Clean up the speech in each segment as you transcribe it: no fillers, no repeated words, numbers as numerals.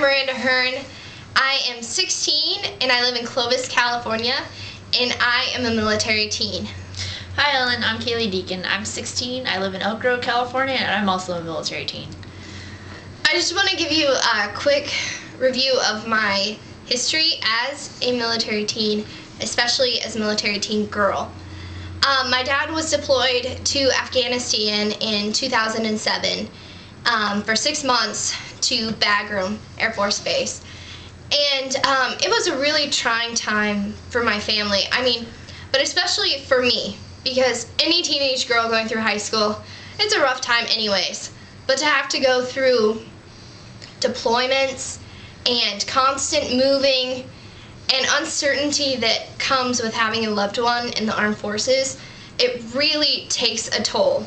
I'm Miranda Hearn. I am 16 and I live in Clovis, California, and I am a military teen. Hi Ellen, I'm Kaylee Deacon. I'm 16, I live in Elk Grove, California, and I'm also a military teen. I just want to give you a quick review of my history as a military teen, especially as a military teen girl. My dad was deployed to Afghanistan in 2007 for 6 months to Bagram Air Force Base. And it was a really trying time for my family. But especially for me, because any teenage girl going through high school, it's a rough time anyways. But to have to go through deployments and constant moving and uncertainty that comes with having a loved one in the armed forces, it really takes a toll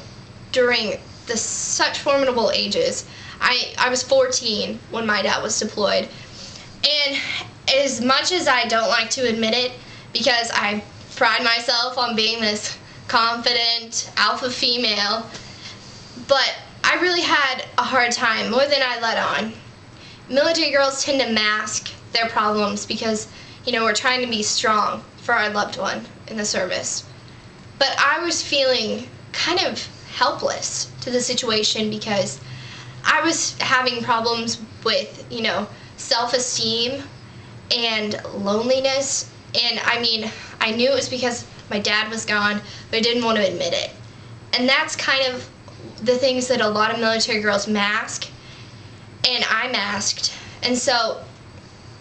during such formidable ages. I was 14 when my dad was deployed, and as much as I don't like to admit it, because I pride myself on being this confident alpha female, but I really had a hard time, more than I let on. Military girls tend to mask their problems because, we're trying to be strong for our loved one in the service. But I was feeling kind of helpless to the situation because I was having problems with, self-esteem and loneliness. And I knew it was because my dad was gone, but I didn't want to admit it. And that's kind of the things that a lot of military girls mask, and I masked. And so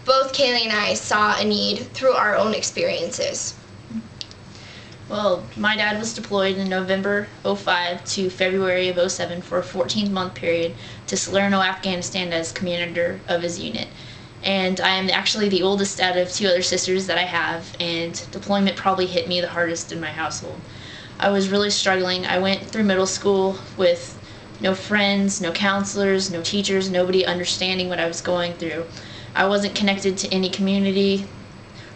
both Kaylee and I saw a need through our own experiences. Well, my dad was deployed in November 05 to February of 07 for a 14-month period to Salerno, Afghanistan as commander of his unit. And I am actually the oldest out of 2 other sisters that I have, and deployment probably hit me the hardest in my household. I was really struggling. I went through middle school with no friends, no counselors, no teachers, nobody understanding what I was going through. I wasn't connected to any community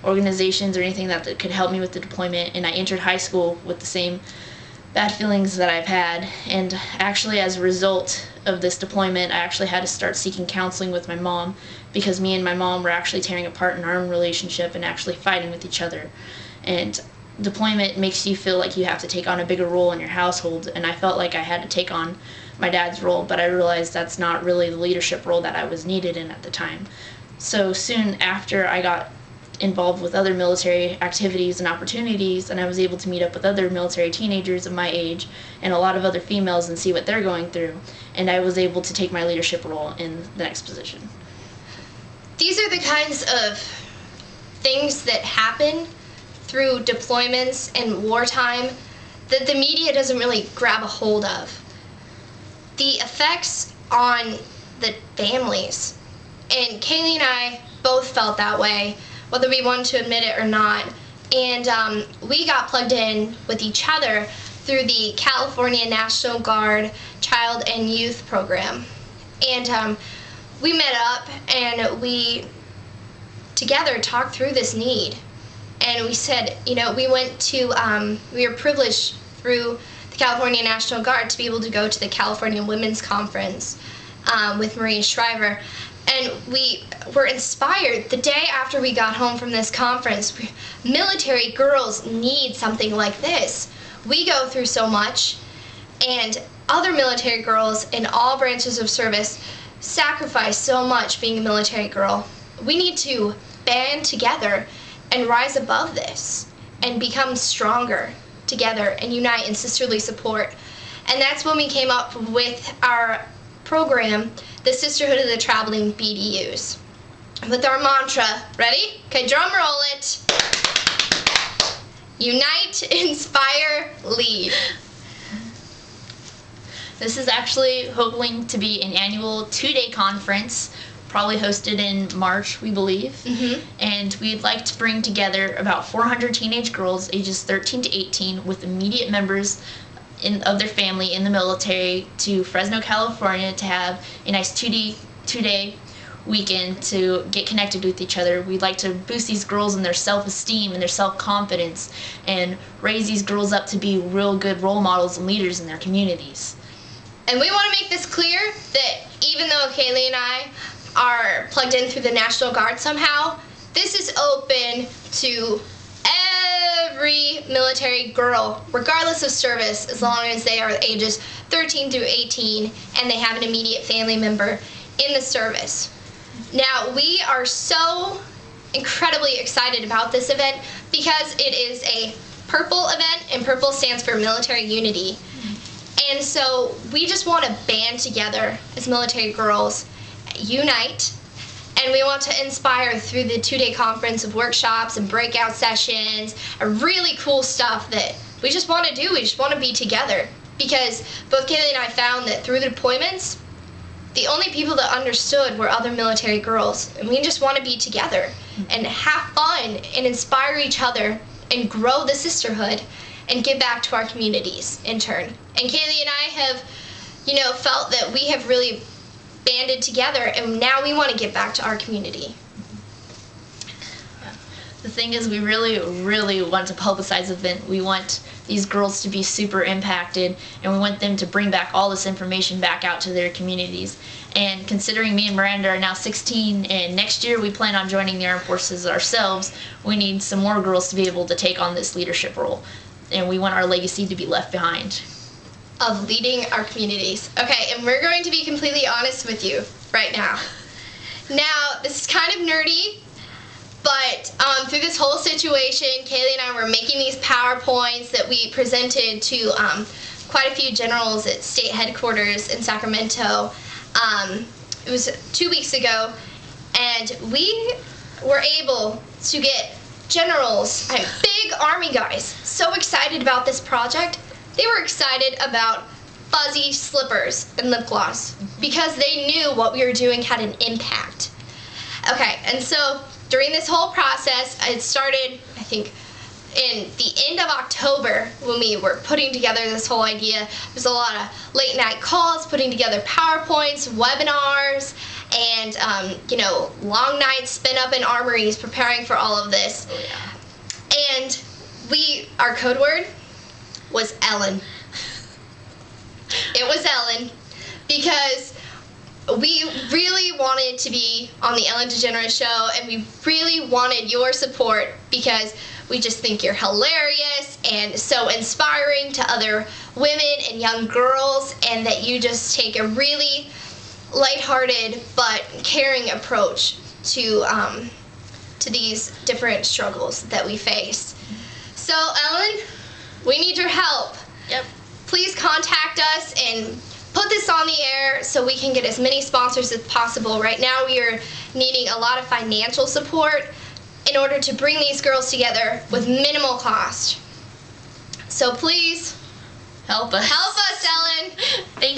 organizations or anything that could help me with the deployment, and I entered high school with the same bad feelings that I've had. And actually, as a result of this deployment, I actually had to start seeking counseling with my mom, because me and my mom were actually tearing apart in our own relationship and actually fighting with each other. And deployment makes you feel like you have to take on a bigger role in your household, and I felt like I had to take on my dad's role, but I realized that's not really the leadership role that I was needed in at the time. So soon after, I got involved with other military activities and opportunities, and I was able to meet up with other military teenagers of my age and a lot of other females and see what they're going through, and I was able to take my leadership role in the next position. These are the kinds of things that happen through deployments and wartime that the media doesn't really grab a hold of. The effects on the families, and Kaylee and I both felt that way, whether we wanted to admit it or not. And we got plugged in with each other through the California National Guard Child and Youth Program. And we met up and we together talked through this need. And we said, we went to, we were privileged through the California National Guard to be able to go to the California Women's Conference with Maria Shriver. And we were inspired. The day after we got home from this conference, military girls need something like this. We go through so much, and other military girls in all branches of service sacrifice so much being a military girl. We need to band together and rise above this and become stronger together and unite in sisterly support. And that's when we came up with our program, the Sisterhood of the Traveling BDUs, with our mantra. Ready? Okay, drum roll it. Unite, inspire, lead. This is actually hoping to be an annual 2-day conference, probably hosted in March, we believe. And we'd like to bring together about 400 teenage girls ages 13 to 18 with immediate members of their family in the military to Fresno, California, to have a nice 2-day weekend to get connected with each other. We'd like to boost these girls in their self-esteem and their self-confidence and raise these girls up to be real good role models and leaders in their communities. And we want to make this clear that even though Kaylee and I are plugged in through the National Guard somehow, this is open to every military girl, regardless of service, as long as they are ages 13 through 18 and they have an immediate family member in the service. Now, we are so incredibly excited about this event because it is a purple event, and purple stands for military unity. And so we just want to band together as military girls, unite, and we want to inspire through the 2-day conference of workshops and breakout sessions and really cool stuff that we just want to do. We just want to be together, because both Kaylee and I found that through the deployments, the only people that understood were other military girls, and we just want to be together and have fun and inspire each other and grow the sisterhood and give back to our communities in turn. And Kaylee and I have, felt that we have really banded together, and now we want to give back to our community. The thing is, we really, really want to publicize the event. We want these girls to be super impacted, and we want them to bring back all this information back out to their communities. And considering me and Miranda are now 16, and next year we plan on joining the Armed Forces ourselves, we need some more girls to be able to take on this leadership role. And we want our legacy to be left behind. Of leading our communities. Okay, and we're going to be completely honest with you right now. Now, this is kind of nerdy, but through this whole situation, Kaylee and I were making these PowerPoints that we presented to quite a few generals at state headquarters in Sacramento. It was 2 weeks ago, and we were able to get generals, big Army guys, so excited about this project. They were excited about fuzzy slippers and lip gloss because they knew what we were doing had an impact. Okay, and so during this whole process, it started, I think, in the end of October when we were putting together this whole idea. There was a lot of late night calls, putting together PowerPoints, webinars, and long nights spent up in armories preparing for all of this. Oh, yeah. And our code word was Ellen. It was Ellen, because we really wanted to be on the Ellen DeGeneres Show, and we really wanted your support because we just think you're hilarious and so inspiring to other women and young girls, and that you just take a really lighthearted but caring approach to these different struggles that we face. So, Ellen, we need your help. Yep. Please contact us and put this on the air so we can get as many sponsors as possible. Right now we are needing a lot of financial support in order to bring these girls together with minimal cost. So please help us. Help us, Ellen. Thank